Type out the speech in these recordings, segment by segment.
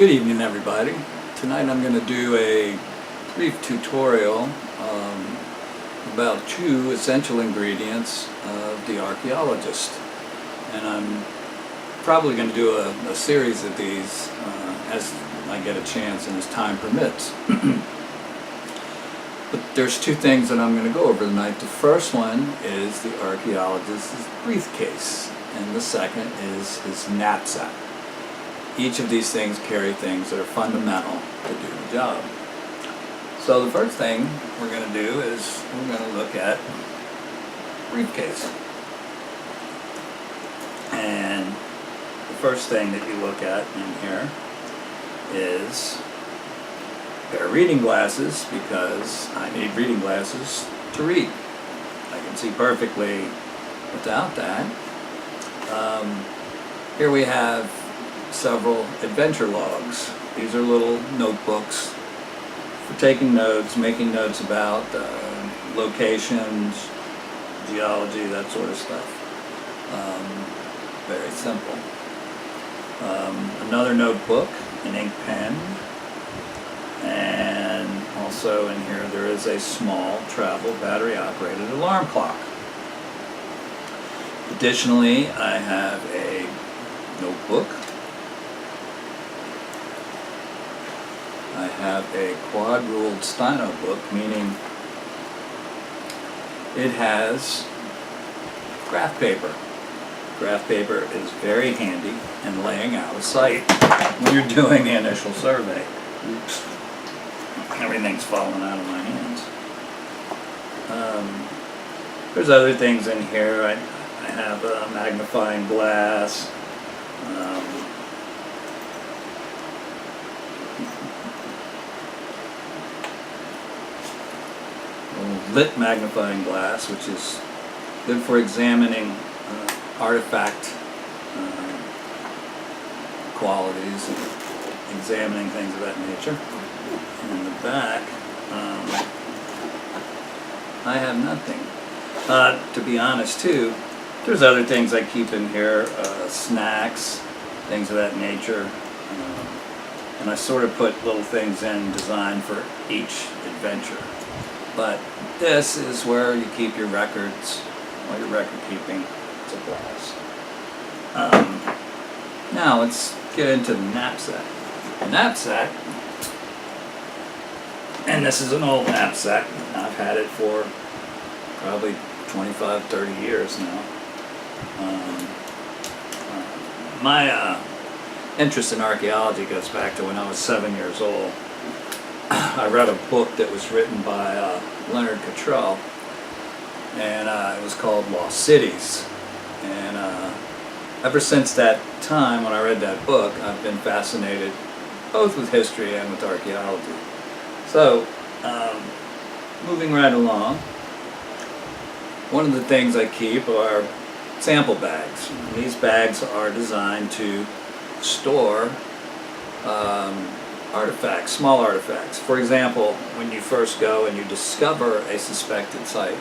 Good evening, everybody. Tonight I'm going to do a brief tutorial about two essential ingredients of the archaeologist. And I'm probably going to do a series of these as I get a chance and as time permits. But there's two things that I'm going to go over tonight. The first one is the archaeologist's briefcase, and the second is his knapsack. Each of these things carry things that are fundamental to do the job. So the first thing we're going to do is we're going to look at briefcase. And the first thing that you look at in here is a pair of reading glasses, because I need reading glasses to read. I can see perfectly without that. Here we have several adventure logs. These are little notebooks for taking notes, making notes about locations, geology, that sort of stuff. Very simple. Another notebook, an ink pen, and also in here there is a small travel battery operated alarm clock. Additionally, I have a notebook. I have a quad-ruled steno book, meaning it has graph paper. Graph paper is very handy in laying out a site when you're doing the initial survey. Oops. Everything's falling out of my hands. There's other things in here. I have a magnifying glass. Lit magnifying glass, which is good for examining artifact qualities and examining things of that nature. And in the back, I have nothing. To be honest, too, there's other things I keep in here, snacks, things of that nature. And I sort of put little things in designed for each adventure. But this is where you keep your records, all your record keeping supplies. Now let's get into the knapsack. The knapsack, and this is an old knapsack. I've had it for probably 25, 30 years now. My interest in archaeology goes back to when I was 7 years old. I read a book that was written by Leonard Trowel, and it was called Lost Cities. And ever since that time, when I read that book, I've been fascinated both with history and with archaeology. So, moving right along, one of the things I keep are sample bags. And these bags are designed to store artifacts, small artifacts. For example, when you first go and you discover a suspected site,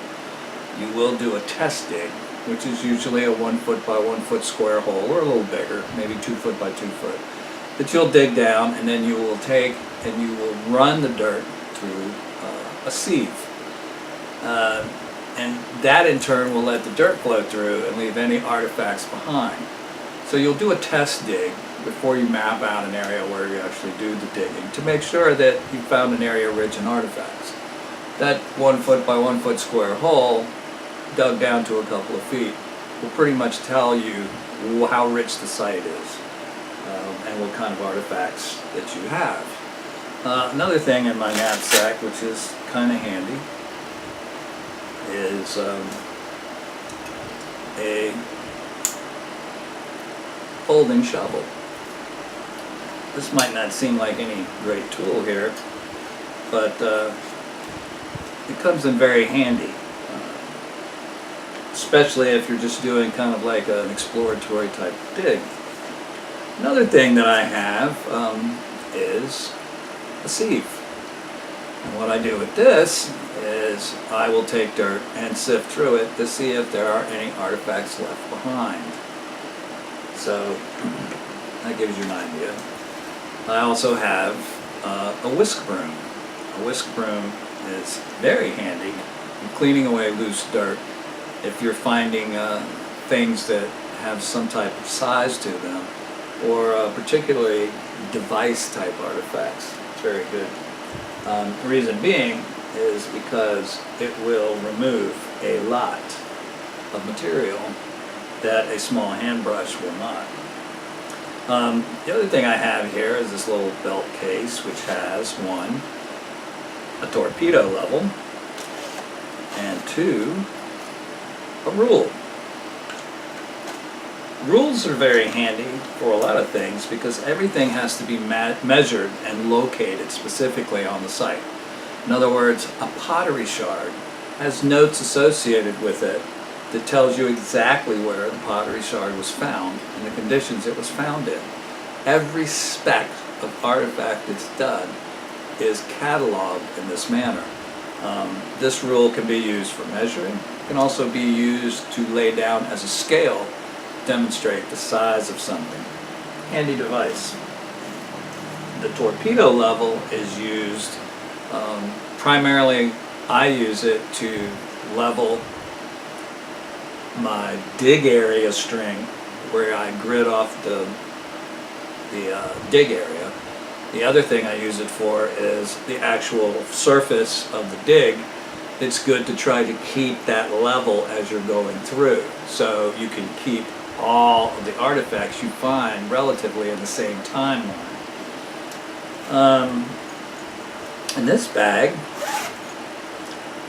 you will do a test dig, which is usually a 1 foot by 1 foot square hole, or a little bigger, maybe 2 foot by 2 foot, that you'll dig down, and then you will take and you will run the dirt through a sieve. And that in turn will let the dirt flow through and leave any artifacts behind. So you'll do a test dig before you map out an area where you actually do the digging, to make sure that you found an area rich in artifacts. That 1 foot by 1 foot square hole, dug down to a couple of feet, will pretty much tell you how rich the site is and what kind of artifacts that you have. Another thing in my knapsack, which is kind of handy, is a folding shovel. This might not seem like any great tool here, but it comes in very handy, especially if you're just doing kind of like an exploratory type dig. Another thing that I have is a sieve. And what I do with this is I will take dirt and sift through it to see if there are any artifacts left behind. So that gives you an idea. I also have a whisk broom. A whisk broom is very handy in cleaning away loose dirt if you're finding things that have some type of size to them, or particularly device type artifacts. It's very good. The reason being is because it will remove a lot of material that a small hand brush will not. The other thing I have here is this little belt case, which has one, a torpedo level, and two, a rule. Rules are very handy for a lot of things because everything has to be measured and located specifically on the site. In other words, a pottery shard has notes associated with it that tells you exactly where the pottery shard was found and the conditions it was found in. Every speck of artifact that's done is cataloged in this manner. This rule can be used for measuring. It can also be used to lay down as a scale to demonstrate the size of something. Handy device. The torpedo level is used primarily, I use it to level my dig area string where I grid off the dig area. The other thing I use it for is the actual surface of the dig. It's good to try to keep that level as you're going through, so you can keep all of the artifacts you find relatively in the same timeline. In this bag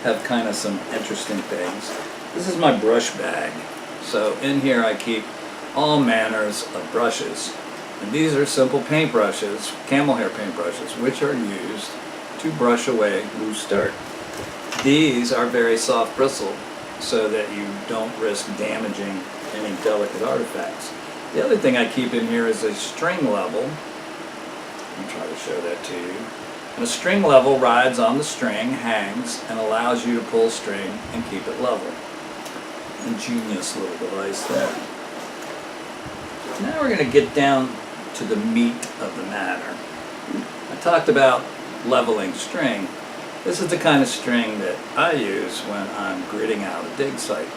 have kind of some interesting things. This is my brush bag. So in here I keep all manners of brushes. And these are simple paint brushes, camel hair paint brushes, which are used to brush away loose dirt. These are very soft bristle so that you don't risk damaging any delicate artifacts. The other thing I keep in here is a string level. Let me try to show that to you. And a string level rides on the string, hangs, and allows you to pull string and keep it level. Ingenious little device there. Now we're going to get down to the meat of the matter. I talked about leveling string. This is the kind of string that I use when I'm gridding out a dig site.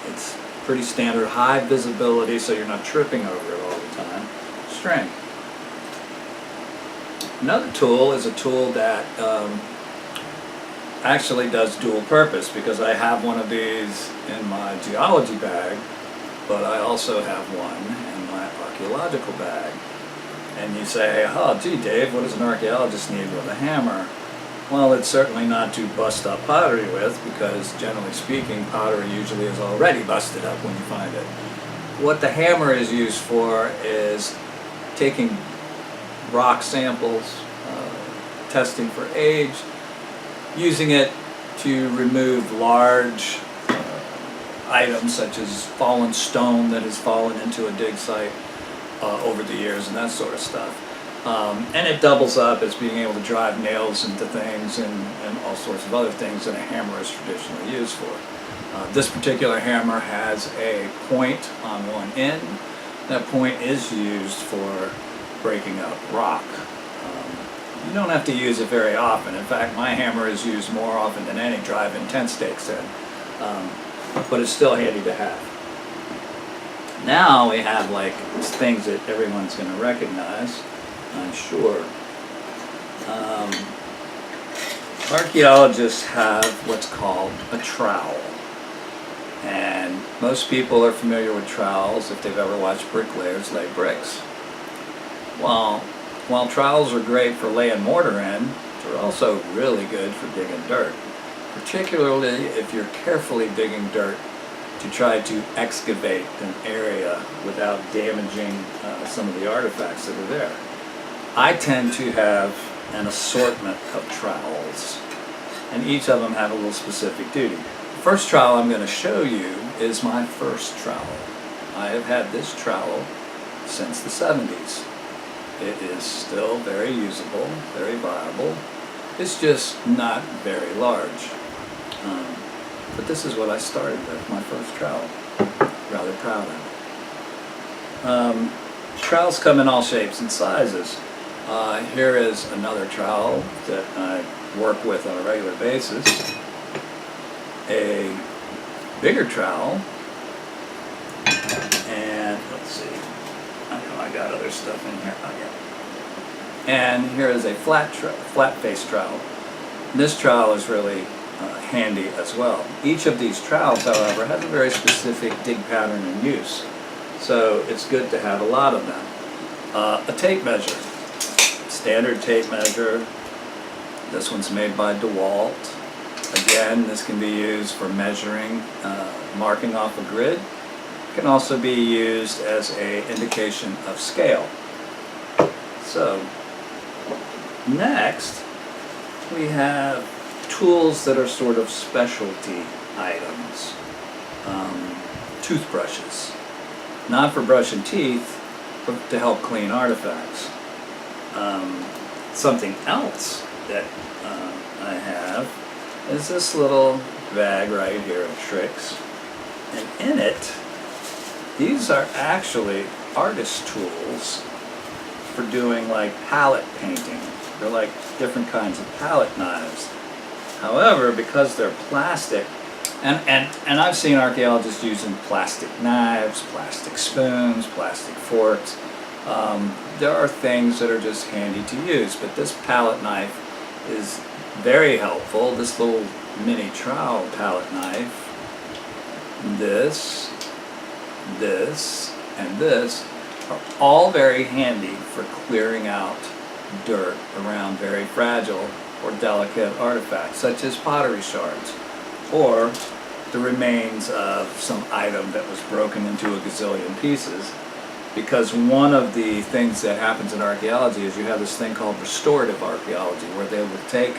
It's pretty standard, high visibility, so you're not tripping over it all the time. String. Another tool is a tool that actually does dual purpose, because I have one of these in my geology bag, but I also have one in my archaeological bag. And you say, oh gee Dave, what does an archaeologist need with a hammer? Well, it's certainly not to bust up pottery with, because generally speaking, pottery usually is already busted up when you find it. What the hammer is used for is taking rock samples, testing for age, using it to remove large items such as fallen stone that has fallen into a dig site over the years and that sort of stuff. And it doubles up as being able to drive nails into things and all sorts of other things that a hammer is traditionally used for. This particular hammer has a point on one end. That point is used for breaking up rock. You don't have to use it very often. In fact, my hammer is used more often than any drive-in tent stakes in. But it's still handy to have. Now we have like things that everyone's going to recognize, I'm sure. Archaeologists have what's called a trowel. And most people are familiar with trowels if they've ever watched bricklayers lay bricks. While trowels are great for laying mortar in, they're also really good for digging dirt, particularly if you're carefully digging dirt to try to excavate an area without damaging some of the artifacts that are there. I tend to have an assortment of trowels, and each of them have a little specific duty. The first trowel I'm going to show you is my first trowel. I have had this trowel since the 70s. It is still very usable, very viable. It's just not very large. But this is what I started with, my first trowel. Rather proud of it. Trowels come in all shapes and sizes. Here is another trowel that I work with on a regular basis. A bigger trowel, and let's see, I know I got other stuff in here. Oh, yeah. And here is a flat face trowel. This trowel is really handy as well. Each of these trowels, however, has a very specific dig pattern and use, so it's good to have a lot of them. A tape measure, standard tape measure. This one's made by DeWalt. Again, this can be used for measuring, marking off a grid. It can also be used as an indication of scale. So, next we have tools that are sort of specialty items. Toothbrushes. Not for brushing teeth, but to help clean artifacts. Something else that I have is this little bag right here of tricks. And in it, these are actually artist tools for doing like palette painting. They're like different kinds of palette knives. However, because they're plastic, and I've seen archaeologists using plastic knives, plastic spoons, plastic forks. There are things that are just handy to use, but this palette knife is very helpful. This little mini trowel palette knife, this, and this are all very handy for clearing out dirt around very fragile or delicate artifacts, such as pottery shards, or the remains of some item that was broken into a gazillion pieces. Because one of the things that happens in archaeology is you have this thing called restorative archaeology, where they will take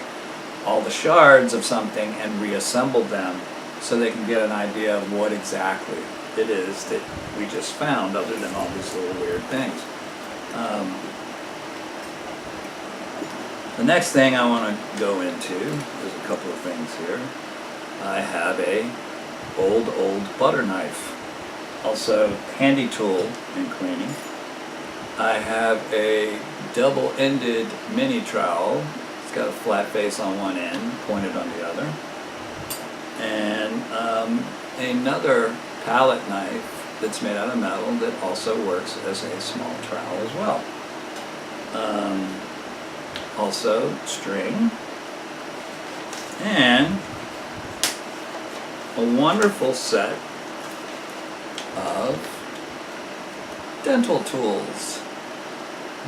all the shards of something and reassemble them so they can get an idea of what exactly it is that we just found, other than all these little weird things. The next thing I want to go into, there's a couple of things here. I have a old butter knife, also handy tool in cleaning. I have a double-ended mini trowel. It's got a flat face on one end, pointed on the other. And another palette knife that's made out of metal that also works as a small trowel as well. Also string, and a wonderful set of dental tools.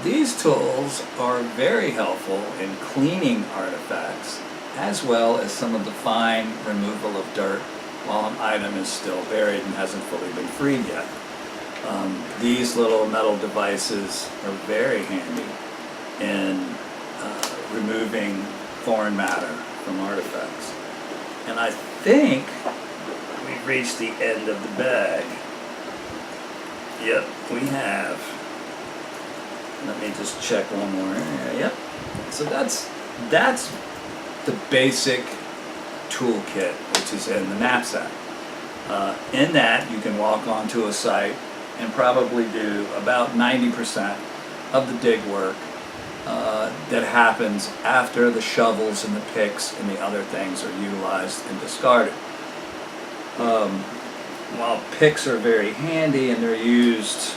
These tools are very helpful in cleaning artifacts, as well as some of the fine removal of dirt while an item is still buried and hasn't fully been freed yet. These little metal devices are very handy in removing foreign matter from artifacts. And I think we've reached the end of the bag. Yep, we have. Let me just check one more area. Yep. So that's the basic toolkit, which is in the knapsack. In that, you can walk onto a site and probably do about 90% of the dig work that happens after the shovels and the picks and the other things are utilized and discarded. While picks are very handy and they're used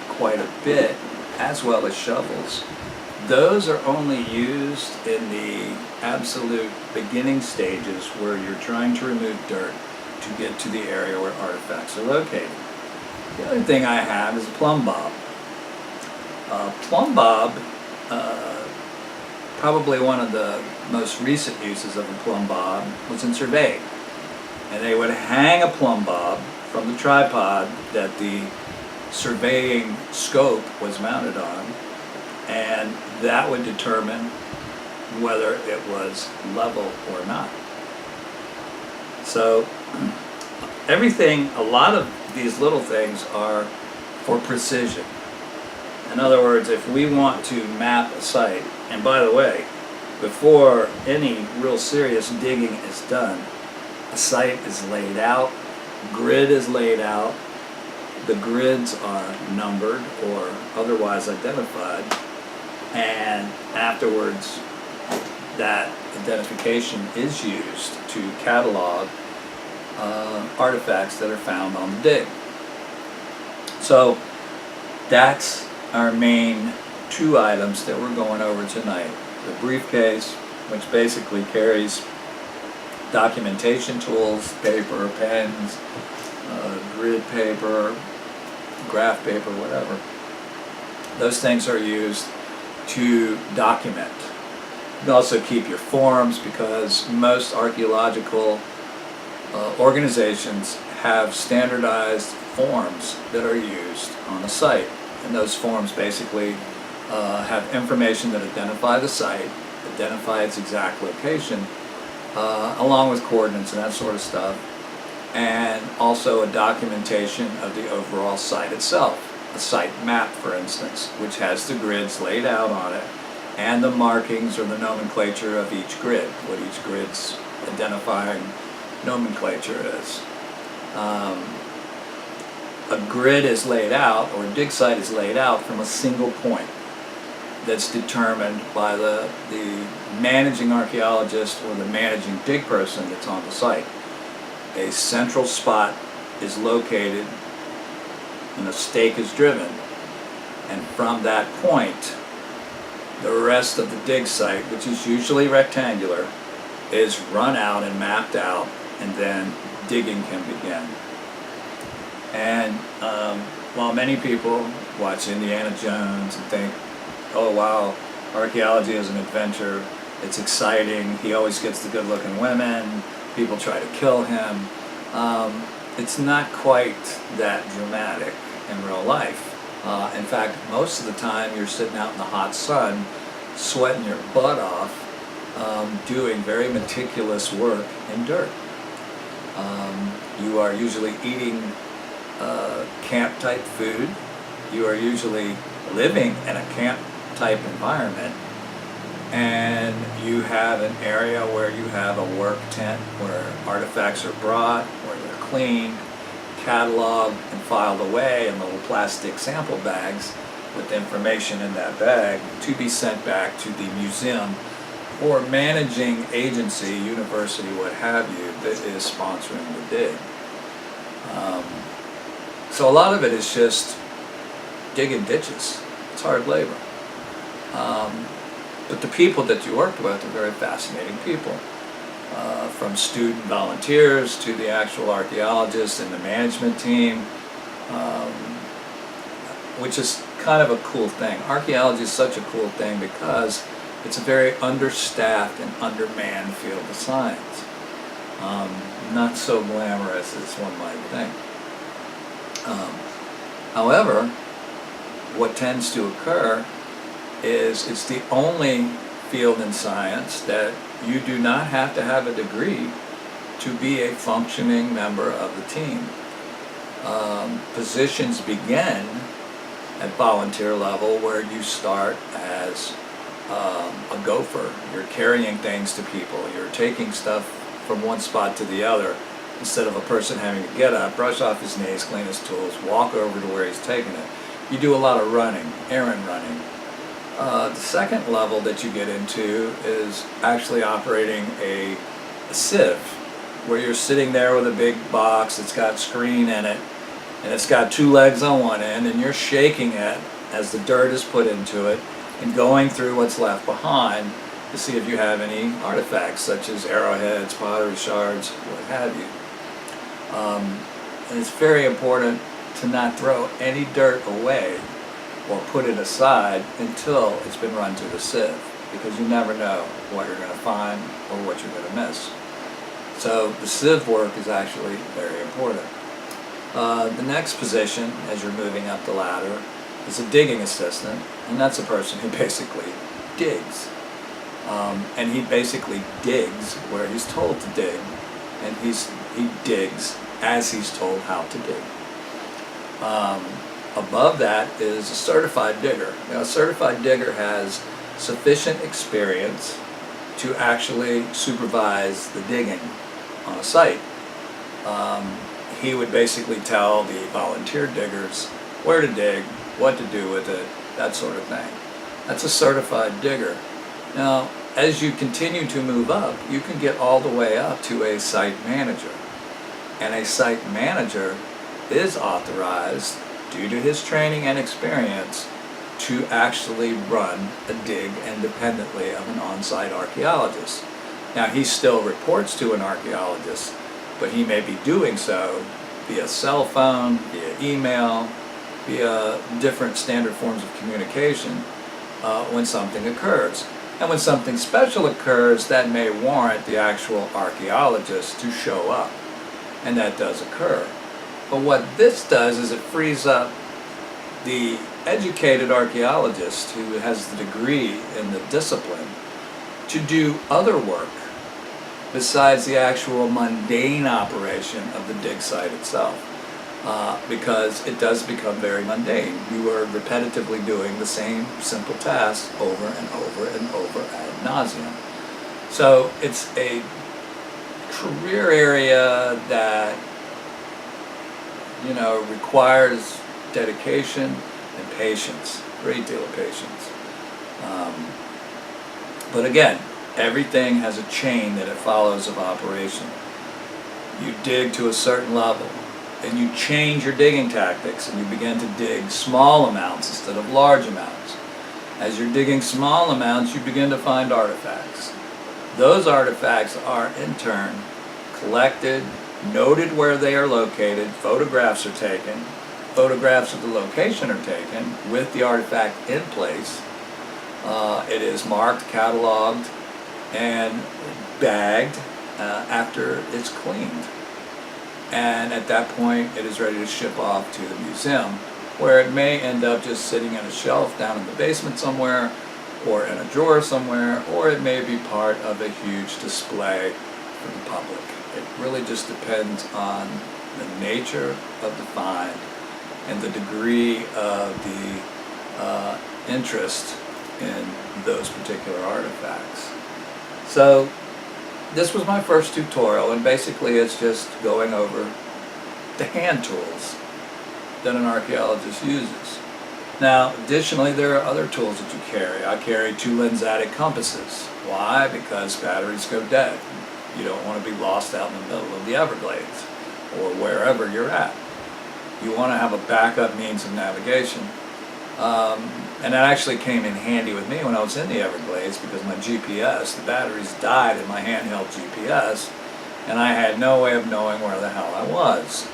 quite a bit, as well as shovels, those are only used in the absolute beginning stages where you're trying to remove dirt to get to the area where artifacts are located. The other thing I have is a Plumb Bob. Plumb Bob, probably one of the most recent uses of a Plumb Bob was in surveying. And they would hang a Plumb Bob from the tripod that the surveying scope was mounted on, and that would determine whether it was level or not. So a lot of these little things are for precision. In other words, if we want to map a site, and by the way, before any real serious digging is done, a site is laid out, grid is laid out, the grids are numbered or otherwise identified, and afterwards that identification is used to catalog artifacts that are found on the dig. So that's our main two items that we're going over tonight. The briefcase, which basically carries documentation tools, paper, pens, grid paper, graph paper, whatever. Those things are used to document. You can also keep your forms, because most archaeological organizations have standardized forms that are used on the site. And those forms basically have information that identify the site, identify its exact location, along with coordinates and that sort of stuff, and also a documentation of the overall site itself. A site map, for instance, which has the grids laid out on it and the markings or the nomenclature of each grid, what each grid's identifying nomenclature is. A grid is laid out, or a dig site is laid out from a single point that's determined by the managing archaeologist or the managing dig person that's on the site. A central spot is located and a stake is driven, and from that point the rest of the dig site, which is usually rectangular, is run out and mapped out, and then digging can begin. And while many people watch Indiana Jones and think, oh wow, archaeology is an adventure, it's exciting, he always gets the good looking women, people try to kill him, it's not quite that dramatic in real life. In fact, most of the time you're sitting out in the hot sun, sweating your butt off, doing very meticulous work in dirt. You are usually eating camp type food. You are usually living in a camp type environment, and you have an area where you have a work tent where artifacts are brought, where they're cleaned, cataloged, and filed away in little plastic sample bags with information in that bag to be sent back to the museum or managing agency, university, what have you, that is sponsoring the dig. So a lot of it is just digging ditches. It's hard labor. But the people that you worked with are very fascinating people. From student volunteers to the actual archaeologists and the management team, which is kind of a cool thing. Archaeology is such a cool thing because it's a very understaffed and undermanned field of science. Not so glamorous as one might think. However, what tends to occur is it's the only field in science that you do not have to have a degree to be a functioning member of the team. Positions begin at volunteer level, where you start as a gopher. You're carrying things to people. You're taking stuff from one spot to the other, instead of a person having to get up, brush off his knees, clean his tools, walk over to where he's taking it. You do a lot of running, errand running. The second level that you get into is actually operating a sieve, where you're sitting there with a big box that's got screen in it, and it's got two legs on one end, and you're shaking it as the dirt is put into it and going through what's left behind to see if you have any artifacts such as arrowheads, pottery shards, what have you. And it's very important to not throw any dirt away or put it aside until it's been run through the sieve, because you never know what you're going to find or what you're going to miss. So the sieve work is actually very important. The next position, as you're moving up the ladder, is a digging assistant, and that's a person who basically digs. And he basically digs where he's told to dig, and he digs as he's told how to dig. Above that is a certified digger. Now, a certified digger has sufficient experience to actually supervise the digging on a site. he would basically tell the volunteer diggers where to dig, what to do with it, that sort of thing. That's a certified digger. Now, as you continue to move up, you can get all the way up to a site manager. And a site manager is authorized, due to his training and experience, to actually run a dig independently of an on-site archaeologist. Now, he still reports to an archaeologist, but he may be doing so via cell phone, via email, via different standard forms of communication when something occurs. And when something special occurs, that may warrant the actual archaeologist to show up. And that does occur. But what this does is it frees up the educated archaeologist who has the degree in the discipline to do other work besides the actual mundane operation of the dig site itself. Because it does become very mundane. You are repetitively doing the same simple tasks over and over and over ad nauseum. So it's a career area that, you know, requires dedication and patience, a great deal of patience. But again, everything has a chain that it follows of operation. You dig to a certain level, and you change your digging tactics, and you begin to dig small amounts instead of large amounts. As you're digging small amounts, you begin to find artifacts. Those artifacts are in turn collected, noted where they are located, photographs are taken, photographs of the location are taken with the artifact in place. It is marked, cataloged, and bagged after it's cleaned. And at that point, it is ready to ship off to the museum, where it may end up just sitting on a shelf down in the basement somewhere, or in a drawer somewhere, or it may be part of a huge display for the public. It really just depends on the nature of the find and the degree of the interest in those particular artifacts. So this was my first tutorial, and basically it's just going over the hand tools that an archaeologist uses. Now, additionally, there are other tools that you carry. I carry 2 lensatic compasses. Why? Because batteries go dead. You don't want to be lost out in the middle of the Everglades or wherever you're at. You want to have a backup means of navigation. And that actually came in handy with me when I was in the Everglades, because my GPS, the batteries died in my handheld GPS, and I had no way of knowing where the hell I was.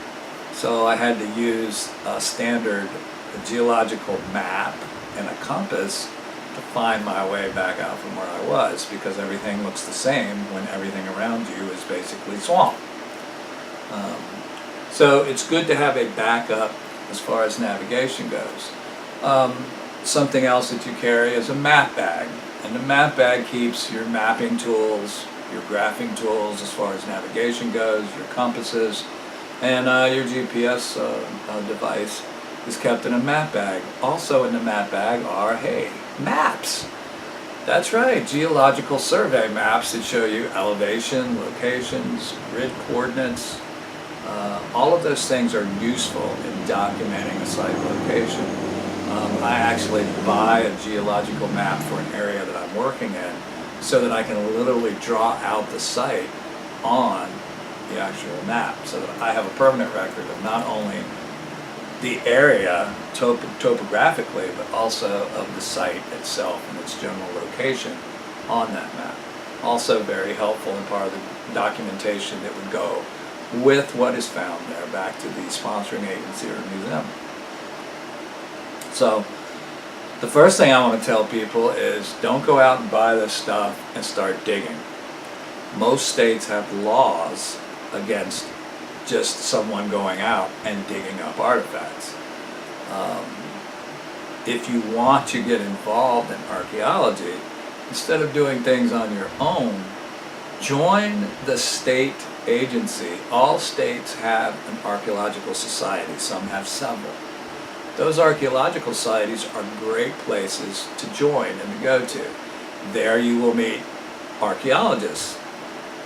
So I had to use a standard geological map and a compass to find my way back out from where I was, because everything looks the same when everything around you is basically swamp. So it's good to have a backup as far as navigation goes. Something else that you carry is a map bag, and the map bag keeps your mapping tools, your graphing tools as far as navigation goes, your compasses, and your GPS device is kept in a map bag. Also in the map bag are, hey, maps. That's right, geological survey maps that show you elevation, locations, grid coordinates. All of those things are useful in documenting a site location. I actually buy a geological map for an area that I'm working in, so that I can literally draw out the site on the actual map, so that I have a permanent record of not only the area topographically, but also of the site itself and its general location on that map. Also very helpful and part of the documentation that would go with what is found there back to the sponsoring agency or museum. So the first thing I want to tell people is, don't go out and buy this stuff and start digging. Most states have laws against just someone going out and digging up artifacts. If you want to get involved in archaeology, instead of doing things on your own, join the state agency. All states have an archaeological society. Some have several. Those archaeological societies are great places to join and to go to. There you will meet archaeologists,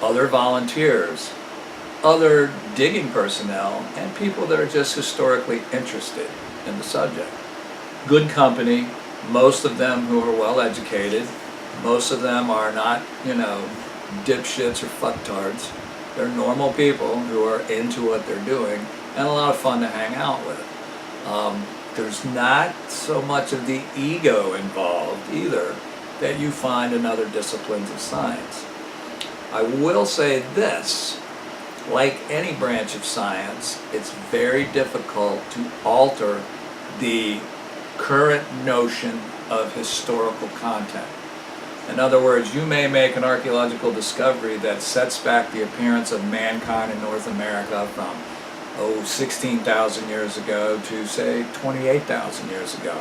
other volunteers, other digging personnel, and people that are just historically interested in the subject. Good company, most of them who are well educated, most of them are not, dipshits or fucktards. They're normal people who are into what they're doing and a lot of fun to hang out with. There's not so much of the ego involved either that you find in other disciplines of science. I will say this, like any branch of science, it's very difficult to alter the current notion of historical content. In other words, you may make an archaeological discovery that sets back the appearance of mankind in North America from 16,000 years ago to, say, 28,000 years ago.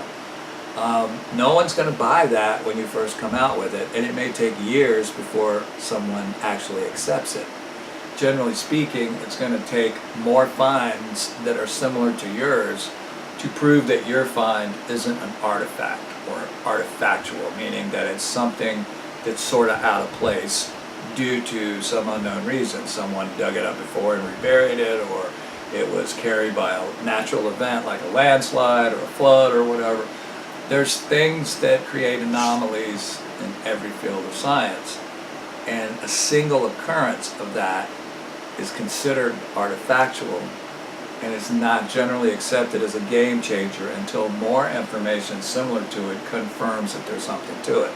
No one's going to buy that when you first come out with it, and it may take years before someone actually accepts it. Generally speaking, it's going to take more finds that are similar to yours to prove that your find isn't an artifact or artifactual, meaning that it's something that's sort of out of place due to some unknown reason. Someone dug it up before and reburied it, or it was carried by a natural event like a landslide or a flood or whatever. There's things that create anomalies in every field of science, and a single occurrence of that is considered artifactual and is not generally accepted as a game changer until more information similar to it confirms that there's something to it.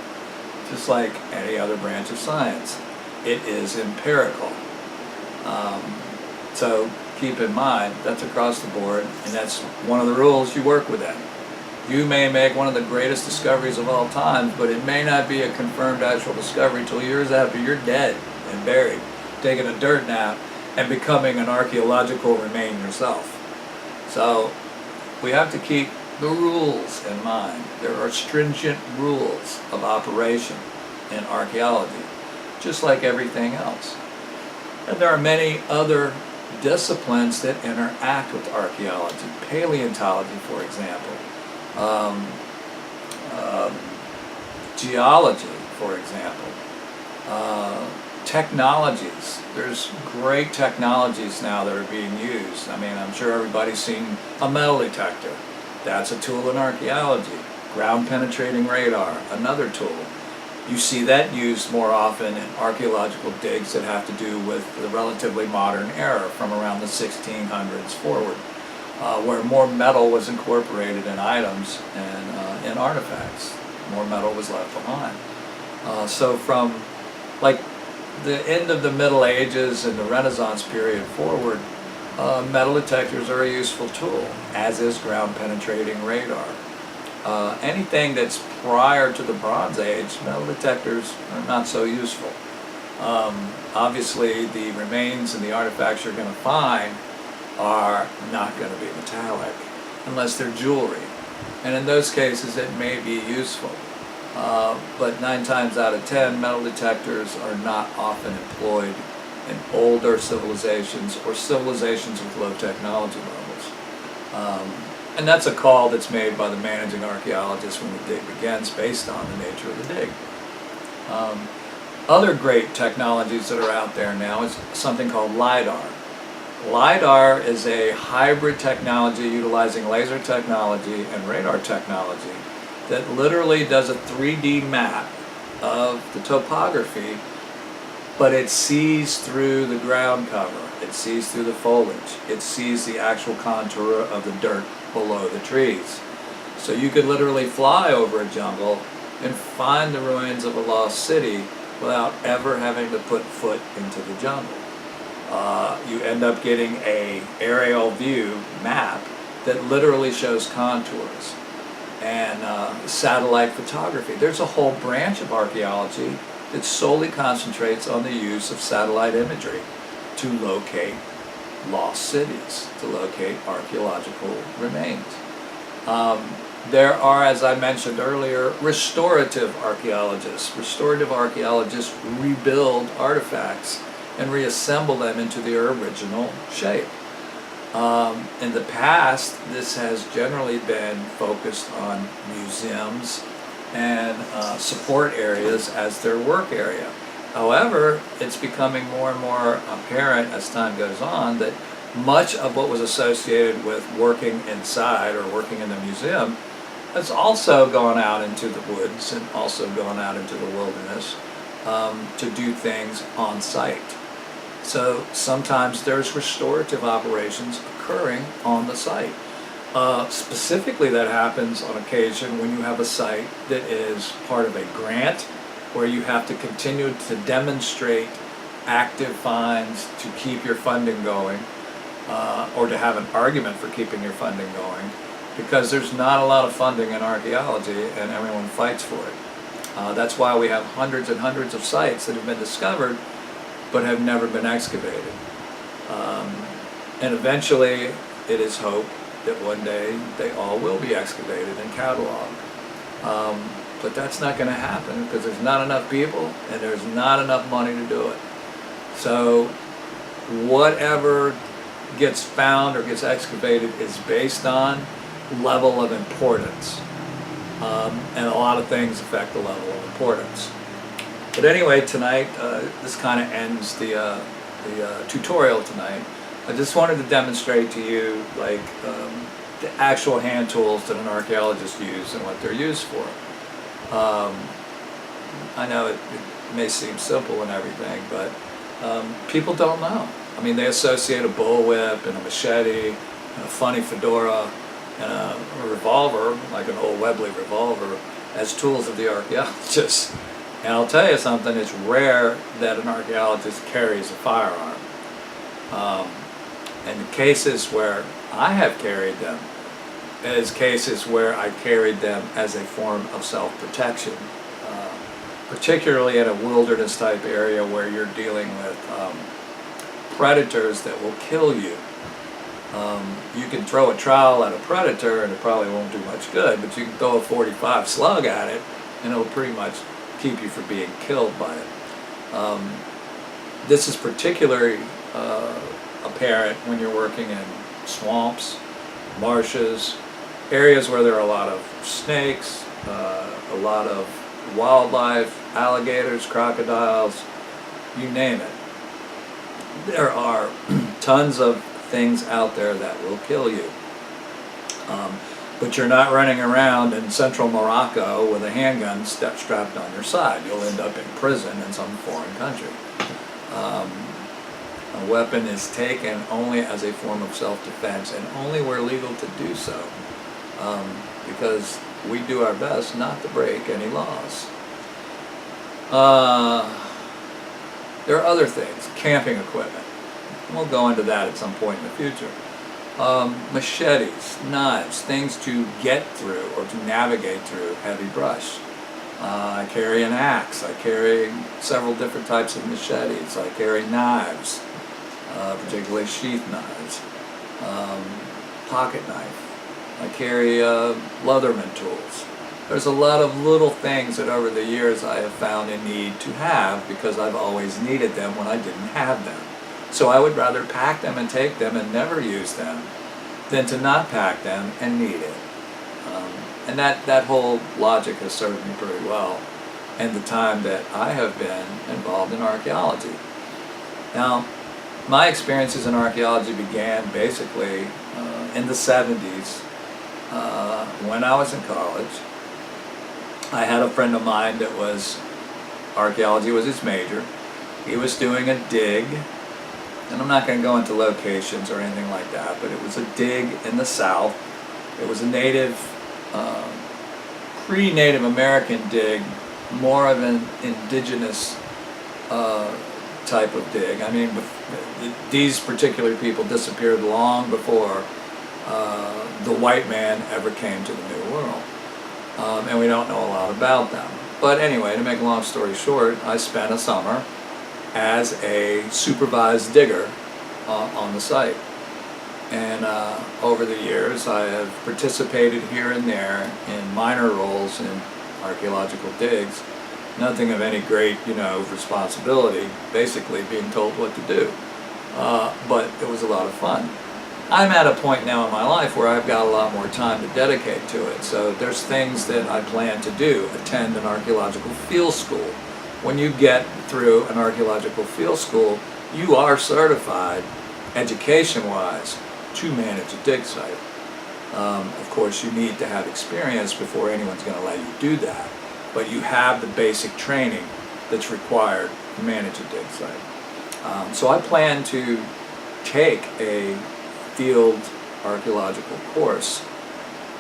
Just like any other branch of science, it is empirical. So keep in mind, that's across the board, and that's one of the rules you work within. You may make one of the greatest discoveries of all time, but it may not be a confirmed actual discovery till years after you're dead and buried, taking a dirt nap and becoming an archaeological remain yourself. So we have to keep the rules in mind. There are stringent rules of operation in archaeology, just like everything else. And there are many other disciplines that interact with archaeology. Paleontology, for example. Geology, for example. Technologies. There's great technologies now that are being used. I mean, I'm sure everybody's seen a metal detector. That's a tool in archaeology. Ground penetrating radar, another tool. You see that used more often in archaeological digs that have to do with the relatively modern era from around the 1600s forward, where more metal was incorporated in items and in artifacts. More metal was left behind. So from like the end of the Middle Ages and the Renaissance period forward, metal detectors are a useful tool, as is ground penetrating radar. Anything that's prior to the Bronze Age, metal detectors are not so useful. Obviously, the remains and the artifacts you're going to find are not going to be metallic unless they're jewelry. And in those cases, it may be useful. But 9 times out of 10, metal detectors are not often employed in older civilizations or civilizations with low technology levels. And that's a call that's made by the managing archaeologist when the dig begins based on the nature of the dig. Other great technologies that are out there now is something called Lidar. Lidar is a hybrid technology utilizing laser technology and radar technology that literally does a 3D map of the topography, but it sees through the ground cover, it sees through the foliage, it sees the actual contour of the dirt below the trees. So you could literally fly over a jungle and find the ruins of a lost city without ever having to put foot into the jungle. You end up getting an aerial view map that literally shows contours. And satellite photography. There's a whole branch of archaeology that solely concentrates on the use of satellite imagery to locate lost cities, to locate archaeological remains. There are, as I mentioned earlier, restorative archaeologists. Restorative archaeologists rebuild artifacts and reassemble them into their original shape. In the past, this has generally been focused on museums and support areas as their work area. However, it's becoming more and more apparent as time goes on that much of what was associated with working inside or working in the museum has also gone out into the woods and also gone out into the wilderness to do things on site. So sometimes there's restorative operations occurring on the site. Specifically, that happens on occasion when you have a site that is part of a grant where you have to continue to demonstrate active finds to keep your funding going, or to have an argument for keeping your funding going, because there's not a lot of funding in archaeology and everyone fights for it. That's why we have hundreds and hundreds of sites that have been discovered but have never been excavated. And eventually it is hoped that one day they all will be excavated and cataloged. But that's not going to happen because there's not enough people and there's not enough money to do it. So whatever gets found or gets excavated is based on level of importance. And a lot of things affect the level of importance. But anyway, tonight, this kind of ends the tutorial tonight. I just wanted to demonstrate to you like the actual hand tools that an archaeologist uses and what they're used for. I know it may seem simple and everything, but people don't know. I mean, they associate a bullwhip and a machete and a funny fedora and a revolver, like an old Webley revolver, as tools of the archaeologist. And I'll tell you something, it's rare that an archaeologist carries a firearm. And the cases where I have carried them is cases where I carried them as a form of self-protection, particularly in a wilderness type area where you're dealing with predators that will kill you. You can throw a trowel at a predator and it probably won't do much good, but you can throw a 45 slug at it and it'll pretty much keep you from being killed by it. This is particularly apparent when you're working in swamps, marshes, areas where there are a lot of snakes, a lot of wildlife, alligators, crocodiles, you name it. There are tons of things out there that will kill you. But you're not running around in central Morocco with a handgun strapped on your side. You'll end up in prison in some foreign country. A weapon is taken only as a form of self-defense and only where legal to do so, because we do our best not to break any laws. There are other things, camping equipment. We'll go into that at some point in the future. Machetes, knives, things to get through or to navigate through heavy brush. I carry an axe. I carry several different types of machetes. I carry knives, particularly sheath knives, pocket knife. I carry Leatherman tools. There's a lot of little things that over the years I have found a need to have because I've always needed them when I didn't have them. So I would rather pack them and take them and never use them than to not pack them and need it. And that whole logic has served me pretty well in the time that I have been involved in archaeology. Now, my experiences in archaeology began basically in the 70s when I was in college. I had a friend of mine that was, archaeology was his major. He was doing a dig, and I'm not going to go into locations or anything like that, but it was a dig in the South. It was a native, pre-Native American dig, more of an indigenous type of dig. I mean, these particular people disappeared long before the white man ever came to the New World. And we don't know a lot about them. But anyway, to make a long story short, I spent a summer as a supervised digger on the site. And over the years, I have participated here and there in minor roles in archaeological digs. Nothing of any great, responsibility, basically being told what to do. But it was a lot of fun. I'm at a point now in my life where I've got a lot more time to dedicate to it. So there's things that I plan to do. Attend an archaeological field school. when you get through an archaeological field school, you are certified, education-wise, to manage a dig site. Of course, you need to have experience before anyone's going to let you do that, but you have the basic training that's required to manage a dig site. So I plan to take a field archaeological course,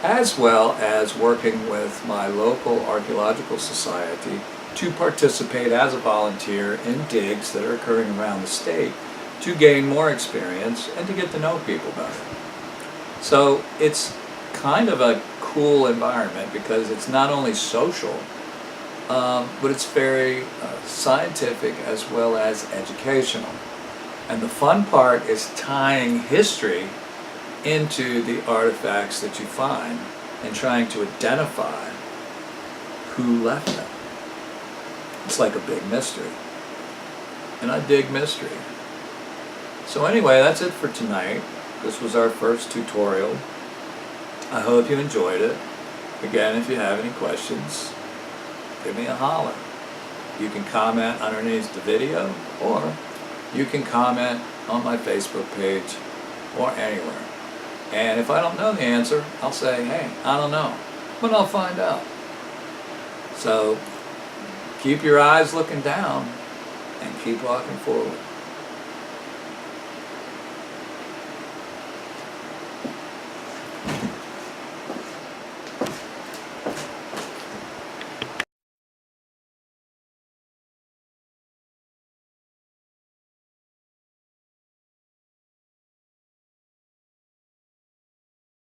as well as working with my local archaeological society to participate as a volunteer in digs that are occurring around the state to gain more experience and to get to know people better. So it's kind of a cool environment because it's not only social, but it's very scientific as well as educational. And the fun part is tying history into the artifacts that you find and trying to identify who left them. It's like a big mystery. And I dig mystery. So anyway, that's it for tonight. This was our first tutorial. I hope you enjoyed it. Again, if you have any questions, give me a holler. You can comment underneath the video, or you can comment on my Facebook page, or anywhere. And if I don't know the answer, I'll say, hey, I don't know, but I'll find out. So keep your eyes looking down and keep walking forward.